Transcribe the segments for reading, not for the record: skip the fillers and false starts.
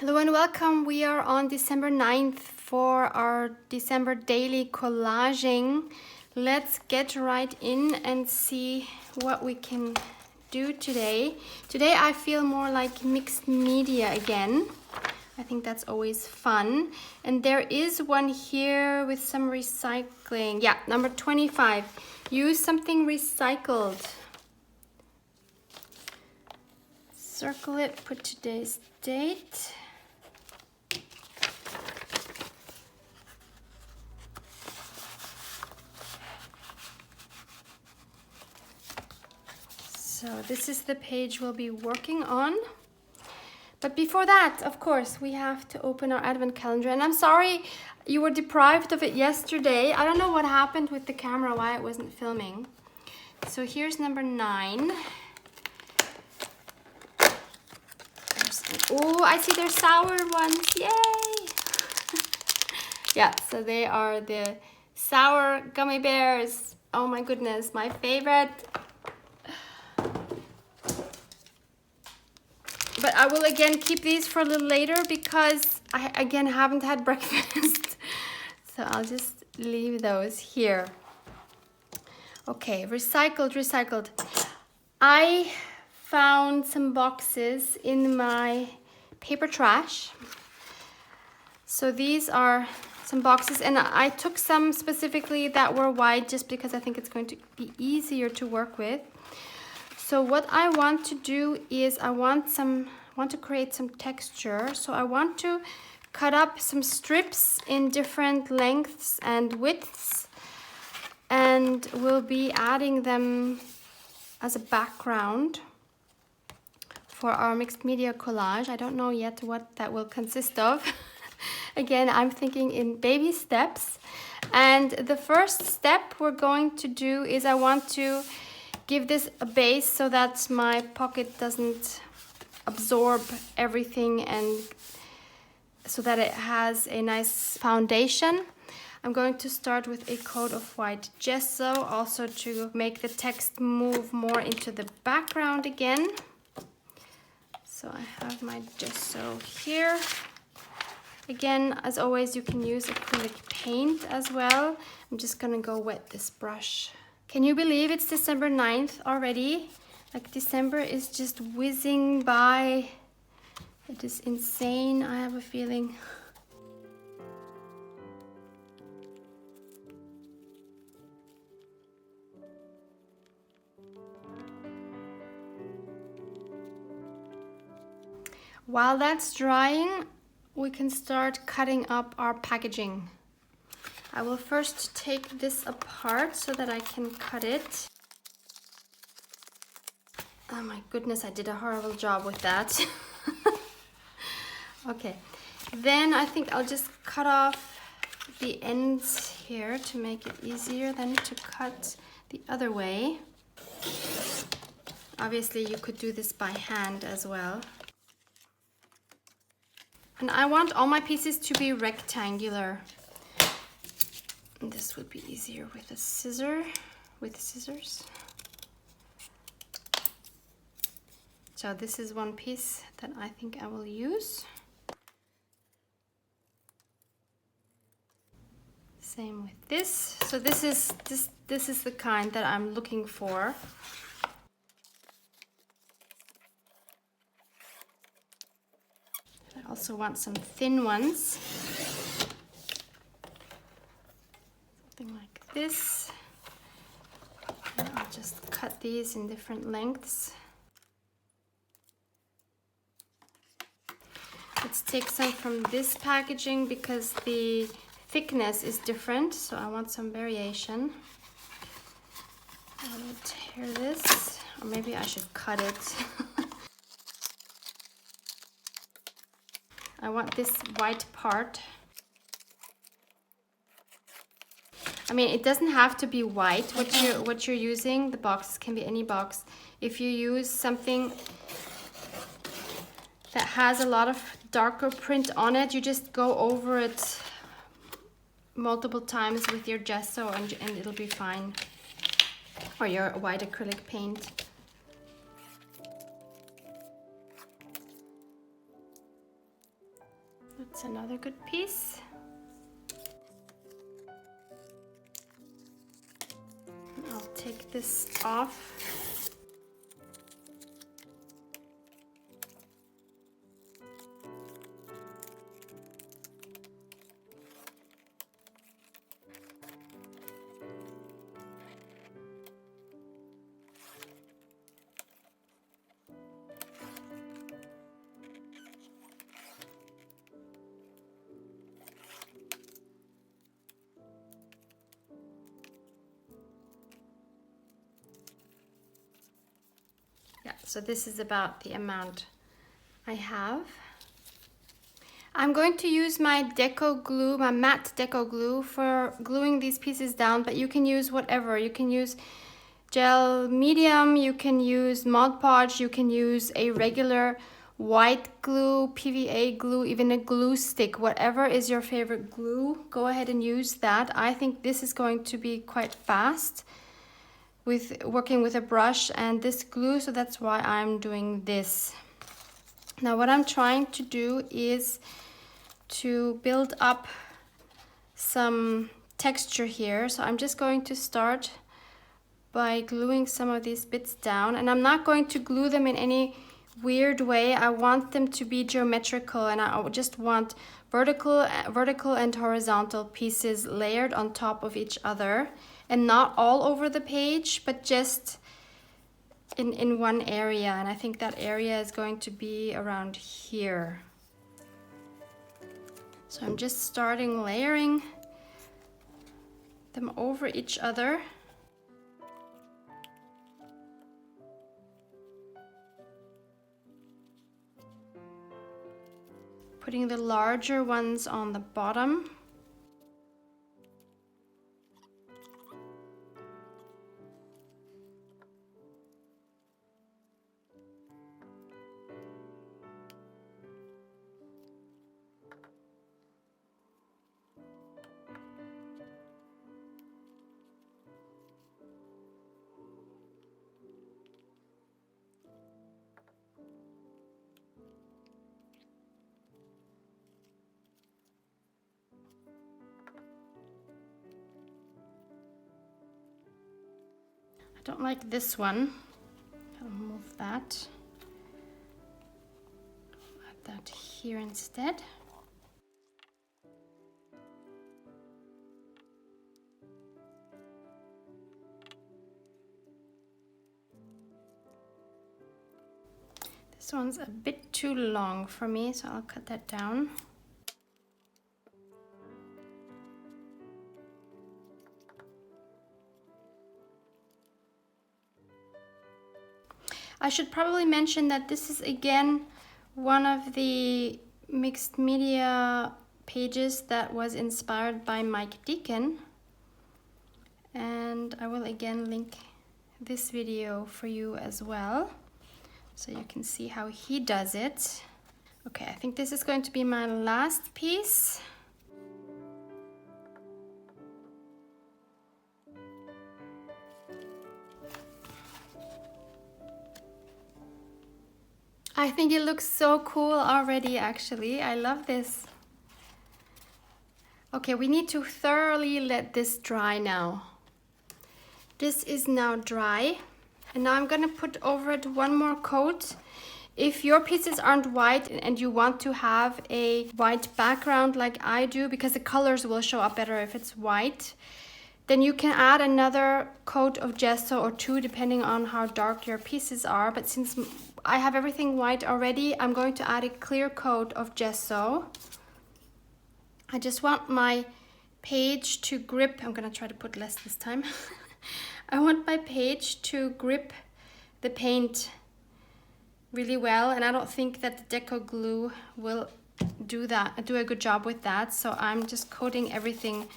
Hello and welcome. We are on December 9th for our December daily collaging. Let's get right in and see what we can do today. Today I feel more like mixed media again. I think that's always fun. And there is one here with some recycling. Yeah, number 25. Use something recycled. Circle it, put today's date. So this is the page we'll be working on. But before that, of course, we have to open our advent calendar. And I'm sorry you were deprived of it yesterday. I don't know what happened with the camera, why it wasn't filming. So here's number 9. Oh, I see they're sour ones. Yay! Yeah, so they are the sour gummy bears. Oh my goodness, my favorite. But I will again keep these for a little later because I again haven't had breakfast. So I'll just leave those here. Okay, recycled. I found some boxes in my paper trash. So these are some boxes, and I took some specifically that were white just because I think it's going to be easier to work with. So what I want to do is I want to create some texture. So I want to cut up some strips in different lengths and widths, and we'll be adding them as a background for our mixed media collage. I don't know yet what that will consist of. Again, I'm thinking in baby steps. And the first step we're going to do is I want to give this a base so that my pocket doesn't absorb everything and so that it has a nice foundation. I'm going to start with a coat of white gesso, also to make the text move more into the background again. So I have my gesso here. Again, as always, you can use acrylic paint as well. I'm just gonna go wet this brush. Can you believe it's December 9th already? Like December is just whizzing by. It is insane, I have a feeling. While that's drying, we can start cutting up our packaging. I will first take this apart so that I can cut it. Oh my goodness, I did a horrible job with that. Okay, then I think I'll just cut off the ends here to make it easier then to cut the other way. Obviously, you could do this by hand as well. And I want all my pieces to be rectangular. And this would be easier with a scissors. So this is one piece that I think I will use. Same with this. So this is the kind that I'm looking for. I also want some thin ones. Something like this. And I'll just cut these in different lengths. Let's take some from this packaging because the thickness is different, so I want some variation. I will tear this, or maybe I should cut it. I want this white part. I mean, it doesn't have to be white what you're using. The box can be any box. If you use something that has a lot of darker print on it, you just go over it multiple times with your gesso and it'll be fine. Or your white acrylic paint. That's another good piece. I'll take this off. Yeah, so this is about the amount I have. I'm going to use my deco glue, my matte deco glue for gluing these pieces down, but you can use whatever. You can use gel medium, you can use Mod Podge, you can use a regular white glue, PVA glue, even a glue stick, whatever is your favorite glue, go ahead and use that. I think this is going to be quite fast with working with a brush and this glue, so that's why I'm doing this. Now what I'm trying to do is to build up some texture here, so I'm just going to start by gluing some of these bits down, and I'm not going to glue them in any weird way. I want them to be geometrical, and I just want vertical and horizontal pieces layered on top of each other, and not all over the page, but just in one area. And I think that area is going to be around here. So I'm just starting layering them over each other. Putting the larger ones on the bottom. I don't like this one. I'll move that. Add that here instead. This one's a bit too long for me, so I'll cut that down. I should probably mention that this is again one of the mixed media pages that was inspired by Mike Deacon, and I will again link this video for you as well, so you can see how he does it. Okay, I think this is going to be my last piece. I think it looks so cool already, actually. I love this. Okay, we need to thoroughly let this dry now. This is now dry, and now I'm gonna put over it one more coat. If your pieces aren't white and you want to have a white background like I do, because the colors will show up better if it's white, then you can add another coat of gesso or two, depending on how dark your pieces are. But since I have everything white already, I'm going to add a clear coat of gesso. I just want my page to grip. I'm gonna try to put less this time. I want my page to grip the paint really well, and I don't think that the deco glue will do a good job with that. So I'm just coating everything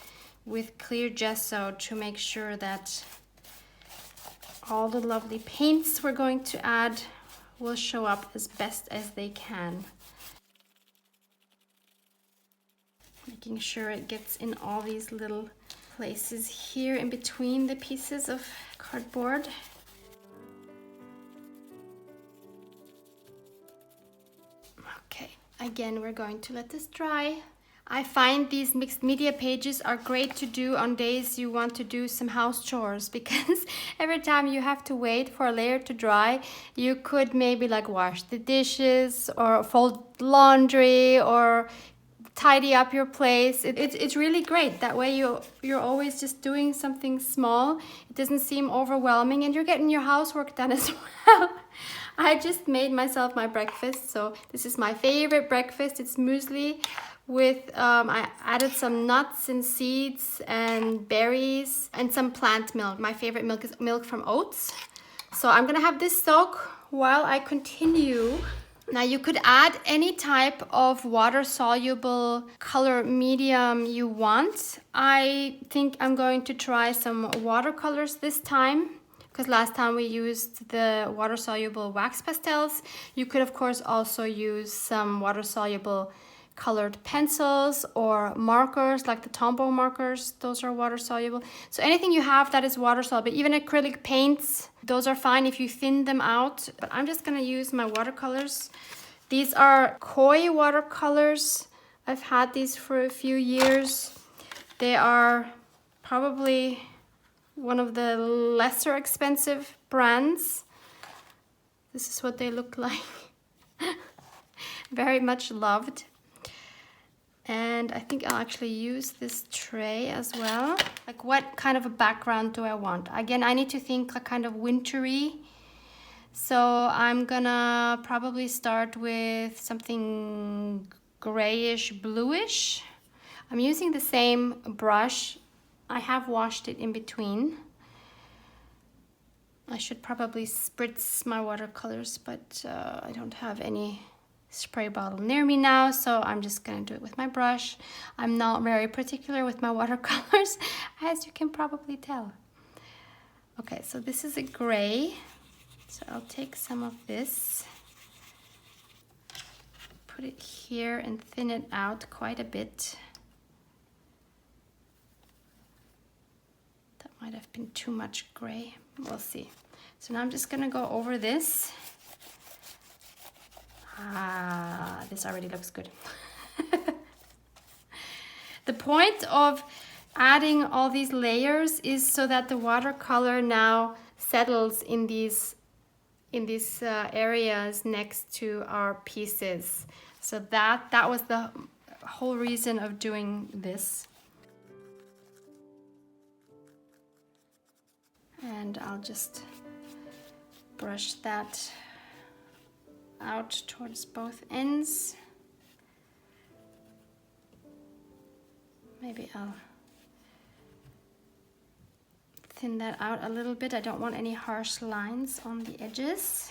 with clear gesso to make sure that all the lovely paints we're going to add will show up as best as they can. Making sure it gets in all these little places here in between the pieces of cardboard. Okay, again, we're going to let this dry. I find these mixed media pages are great to do on days you want to do some house chores, because every time you have to wait for a layer to dry, you could maybe like wash the dishes or fold laundry or tidy up your place. It's really great. That way you're always just doing something small. It doesn't seem overwhelming, and you're getting your housework done as well. I just made myself my breakfast. So this is my favorite breakfast. It's muesli with, I added some nuts and seeds and berries and some plant milk. My favorite milk is milk from oats. So I'm gonna have this soak while I continue. Now you could add any type of water-soluble color medium you want. I think I'm going to try some watercolors this time, because last time we used the water-soluble wax pastels. You could of course also use some water-soluble colored pencils or markers, like the Tombow markers. Those are water soluble. So anything you have that is water soluble, even acrylic paints, those are fine if you thin them out. But I'm just gonna use my watercolors. These are koi watercolors. I've had these for a few years. They are probably one of the lesser expensive brands. This is what they look like. Very much loved. And I think I'll actually use this tray as well. Like, what kind of a background do I want? Again, I need to think like kind of wintry. So I'm gonna probably start with something grayish, bluish. I'm using the same brush. I have washed it in between. I should probably spritz my watercolors, but I don't have any spray bottle near me now, so I'm just gonna do it with my brush. I'm not very particular with my watercolors, as you can probably tell. Okay, so this is a gray, so I'll take some of this, put it here and thin it out quite a bit. That might have been too much gray, we'll see. So now I'm just gonna go over this. Ah, this already looks good. The point of adding all these layers is so that the watercolor now settles in these areas next to our pieces. So that was the whole reason of doing this. And I'll just brush that out towards both ends. Maybe I'll thin that out a little bit. I don't want any harsh lines on the edges.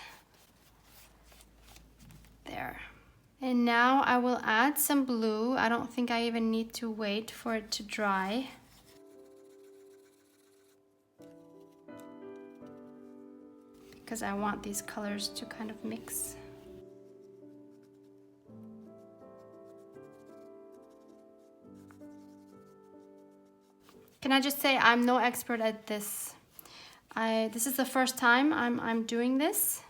There. And now I will add some blue. I don't think I even need to wait for it to dry. Because I want these colors to kind of mix. Can I just say I'm no expert at this. This is the first time I'm doing this.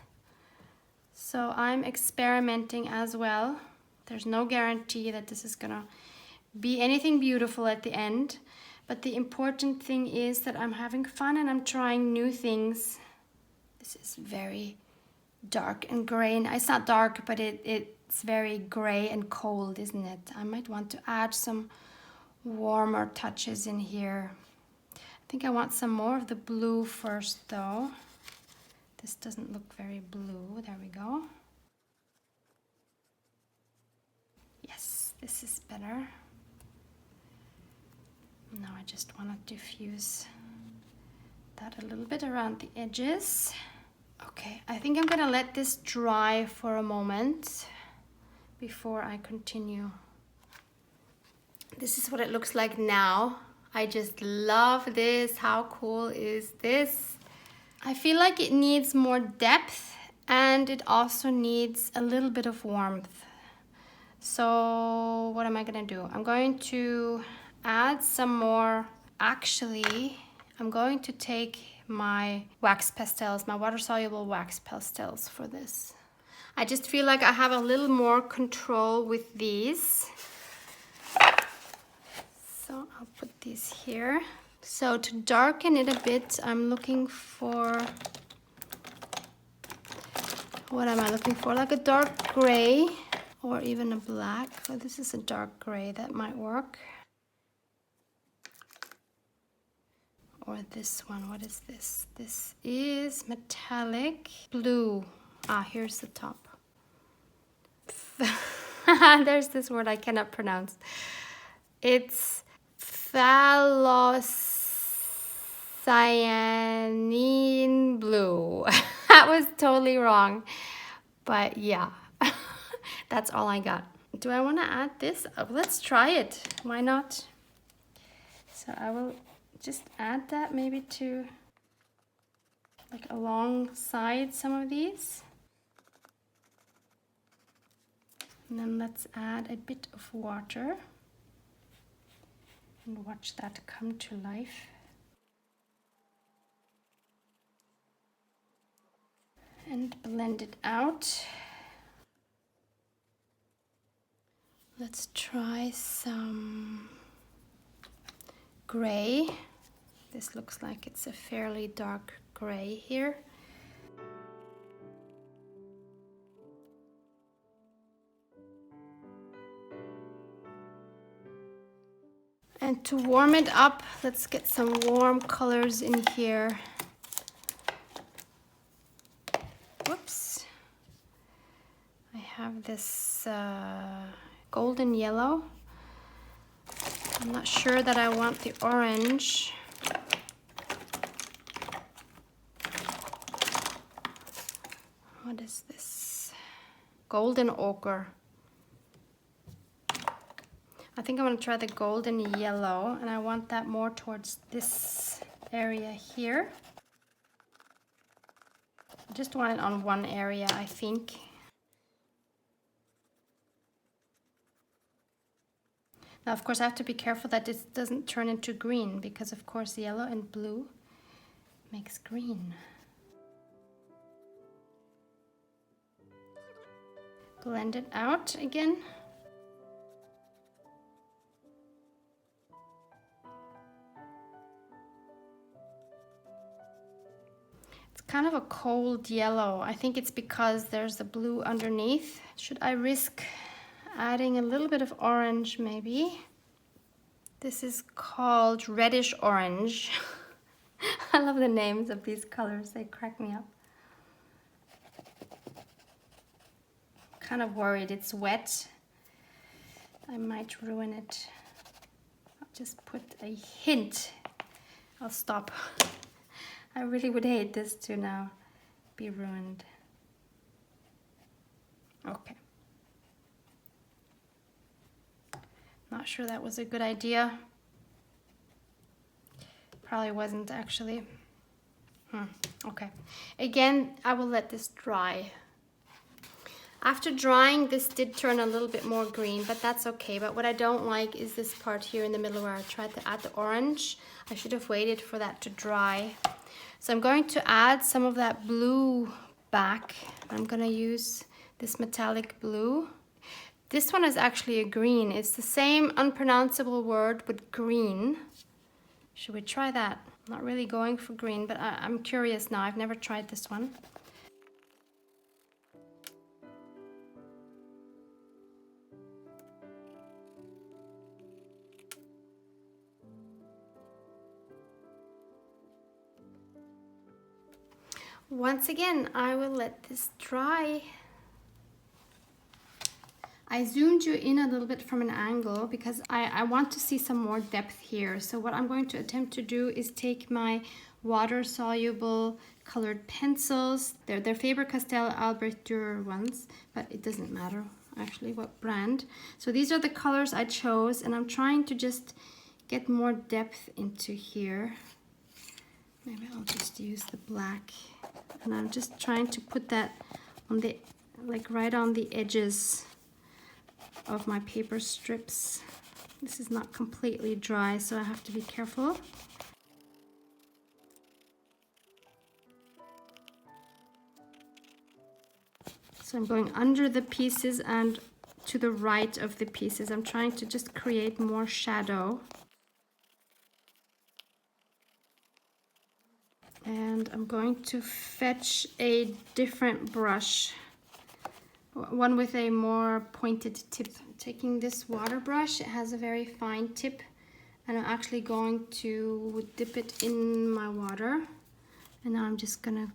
So I'm experimenting as well. There's no guarantee that this is gonna be anything beautiful at the end. But the important thing is that I'm having fun and I'm trying new things. This is very dark and gray. And it's not dark, but it's very gray and cold, isn't it? I might want to add some warmer touches in here. I think I want some more of the blue first though. This doesn't look very blue. There we go. Yes, this is better. Now I just want to diffuse that a little bit around the edges. Okay, I think I'm gonna let this dry for a moment before I continue. This is what it looks like now. I just love this. How cool is this? I feel like it needs more depth and it also needs a little bit of warmth. So what am I gonna do? I'm going to add some more. Actually, I'm going to take my wax pastels, my water-soluble wax pastels for this. I just feel like I have a little more control with these. So I'll put these here. So to darken it a bit, I'm looking for, what am I looking for? Like a dark gray or even a black. Oh, this is a dark gray, that might work. Or this one, what is this? This is metallic blue. Ah, here's the top. There's this word I cannot pronounce. It's phthalocyanine blue. That was totally wrong. But yeah, that's all I got. Do I want to add this? Oh, let's try it. Why not? So I will just add that maybe to like alongside some of these. And then let's add a bit of water and watch that come to life. And blend it out. Let's try some gray. This looks like it's a fairly dark gray here. And to warm it up, let's get some warm colors in here. Whoops. I have this golden yellow. I'm not sure that I want the orange. What is this? Golden ochre. I think I'm going to try the golden yellow, and I want that more towards this area here. I just want it on one area, I think. Now, of course, I have to be careful that this doesn't turn into green, because of course yellow and blue makes green. Blend it out again. Kind of a cold yellow. I think it's because there's the blue underneath. Should I risk adding a little bit of orange maybe? This is called reddish orange. I love the names of these colors, they crack me up. Kind of worried, it's wet. I might ruin it. I'll just put a hint. I'll stop. I really would hate this to now be ruined. Okay. Not sure that was a good idea. Probably wasn't actually. Okay. Again, I will let this dry. After drying, this did turn a little bit more green, but that's okay. But what I don't like is this part here in the middle where I tried to add the orange. I should have waited for that to dry. So I'm going to add some of that blue back. I'm going to use this metallic blue. This one is actually a green. It's the same unpronounceable word, but green. Should we try that? I'm not really going for green, but I'm curious now. I've never tried this one. Once again, I will let this dry. I zoomed you in a little bit from an angle because I want to see some more depth here. So what I'm going to attempt to do is take my water-soluble colored pencils. They're Faber-Castell Albrecht Dürer ones, but it doesn't matter actually what brand. So these are the colors I chose, and I'm trying to just get more depth into here. Maybe I'll just use the black. And I'm just trying to put that on the, like right on the edges of my paper strips. This is not completely dry, so I have to be careful. So I'm going under the pieces and to the right of the pieces. I'm trying to just create more shadow. And I'm going to fetch a different brush, one with a more pointed tip. I'm taking this water brush, it has a very fine tip, and I'm actually going to dip it in my water. And now I'm just gonna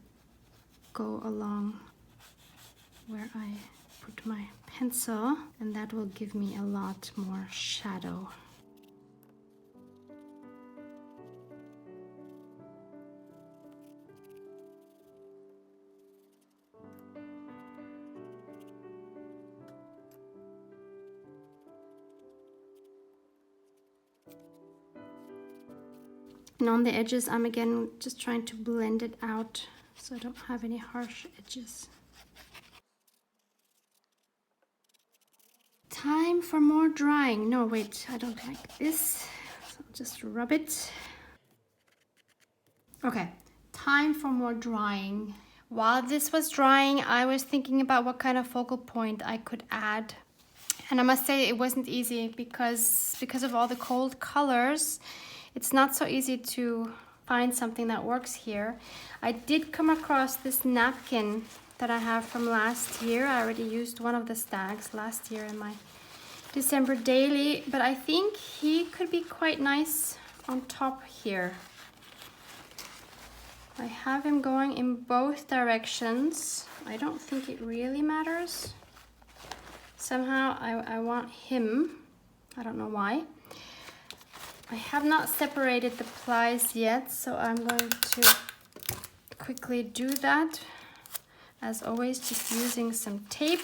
go along where I put my pencil, and that will give me a lot more shadow. And on the edges, I'm again just trying to blend it out so I don't have any harsh edges. Time for more drying. No, wait, I don't like this. So I'll just rub it. Okay, time for more drying. While this was drying, I was thinking about what kind of focal point I could add. And I must say it wasn't easy because of all the cold colors. It's not so easy to find something that works here. I did come across this napkin that I have from last year. I already used one of the stags last year in my December daily, but I think he could be quite nice on top here. I have him going in both directions. I don't think it really matters. Somehow I want him. I don't know why. I have not separated the plies yet, so I'm going to quickly do that. As always, just using some tape.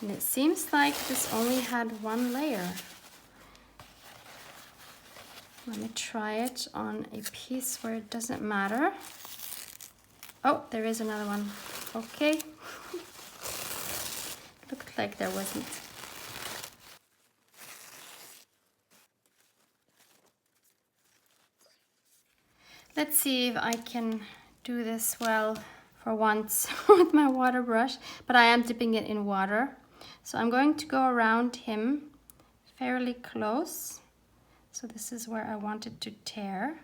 And it seems like this only had one layer. Let me try it on a piece where it doesn't matter. Oh, there is another one. Okay. Looked like there wasn't. Let's see if I can do this well for once with my water brush, but I am dipping it in water. So I'm going to go around him fairly close. So this is where I want it to tear.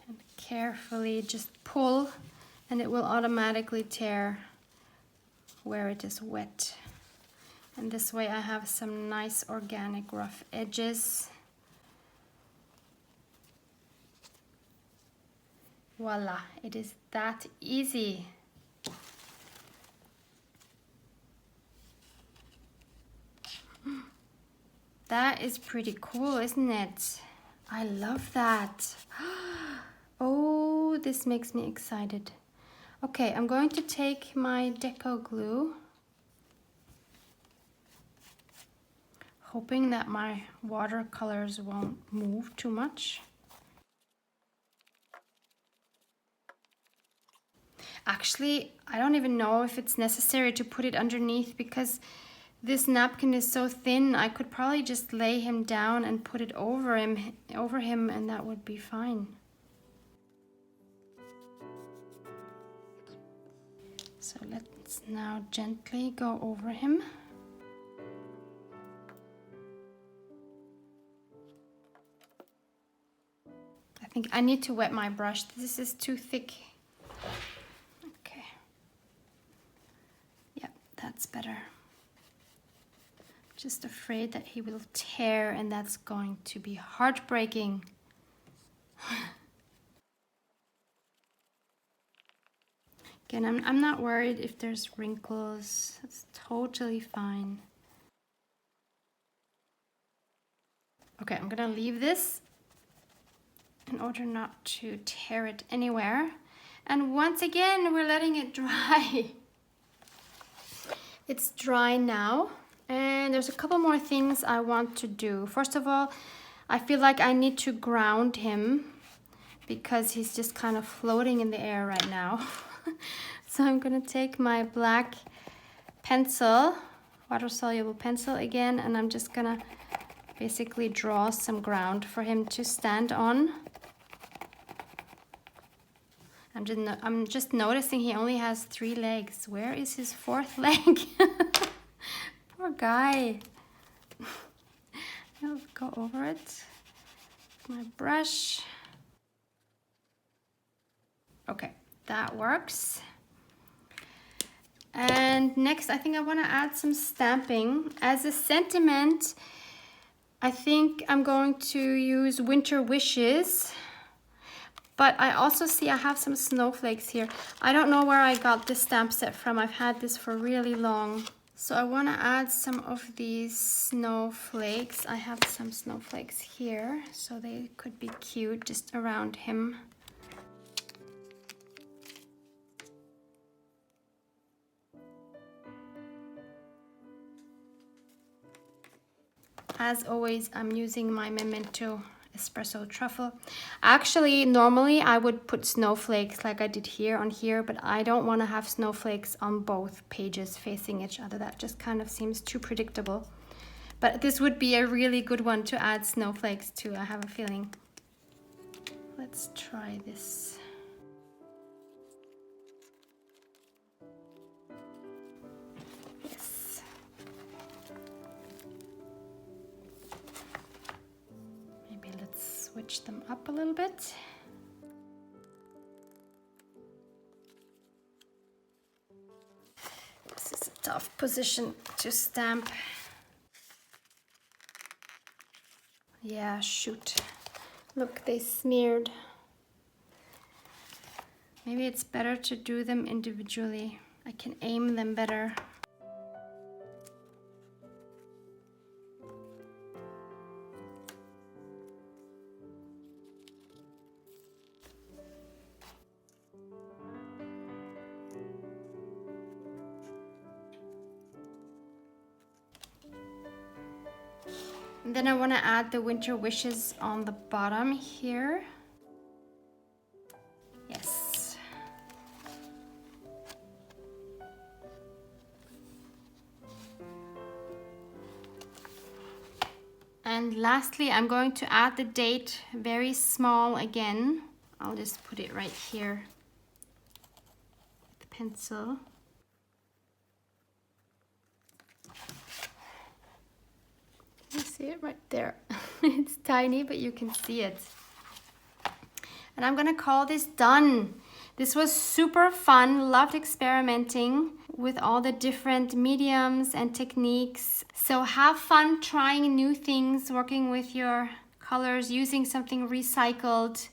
And carefully just pull, and it will automatically tear where it is wet. And this way I have some nice organic rough edges. Voila, it is that easy. That is pretty cool, isn't it? I love that. Oh, this makes me excited. Okay, I'm going to take my deco glue, hoping that my watercolors won't move too much. Actually, I don't even know if it's necessary to put it underneath because this napkin is so thin. I could probably just lay him down and put it over him, and that would be fine. So let's now gently go over him. I think I need to wet my brush. This is too thick. Okay. Yep, that's better. Just afraid that he will tear, and that's going to be heartbreaking. Again, I'm not worried if there's wrinkles. It's totally fine. Okay, I'm gonna leave this in order not to tear it anywhere. And once again, we're letting it dry. It's dry now. And there's a couple more things I want to do. First of all, I feel like I need to ground him because he's just kind of floating in the air right now. So I'm gonna take my black pencil water-soluble pencil again, and I'm just gonna basically draw some ground for him to stand on. I'm just noticing he only has 3 legs. Where is his 4th leg? Poor guy. I'll go over it with my brush. Okay, that works. And next, I think I want to add some stamping. As a sentiment, I think I'm going to use Winter Wishes. But I also see I have some snowflakes here. I don't know where I got this stamp set from. I've had this for really long. So I want to add some of these snowflakes. I have some snowflakes here, so they could be cute just around him. As always, I'm using my Memento espresso truffle. Actually, normally I would put snowflakes like I did here on here, but I don't want to have snowflakes on both pages facing each other. That just kind of seems too predictable. But this would be a really good one to add snowflakes to, I have a feeling. Let's try this. Yes. Maybe let's switch them up a little bit. This is a tough position to stamp. Yeah, shoot. Look, they smeared. Maybe it's better to do them individually. I can aim them better. And then I want to add the Winter Wishes on the bottom here. Yes. And lastly, I'm going to add the date very small again. I'll just put it right here with the pencil. You see it right there. It's tiny, but you can see it. And I'm gonna call this done. This was super fun, loved experimenting with all the different mediums and techniques. So have fun trying new things, working with your colors, using something recycled.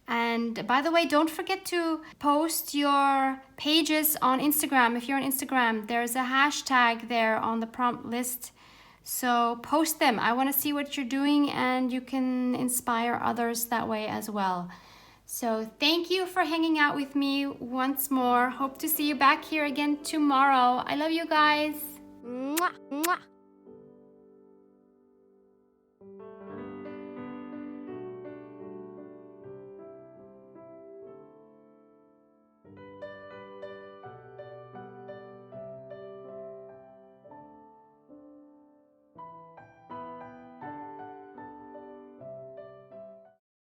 And by the way, don't forget to post your pages on Instagram. If you're on Instagram, there's a hashtag there on the prompt list. So post them. I want to see what you're doing, and you can inspire others that way as well. So thank you for hanging out with me once more. Hope to see you back here again tomorrow. I love you guys. Mwah, mwah.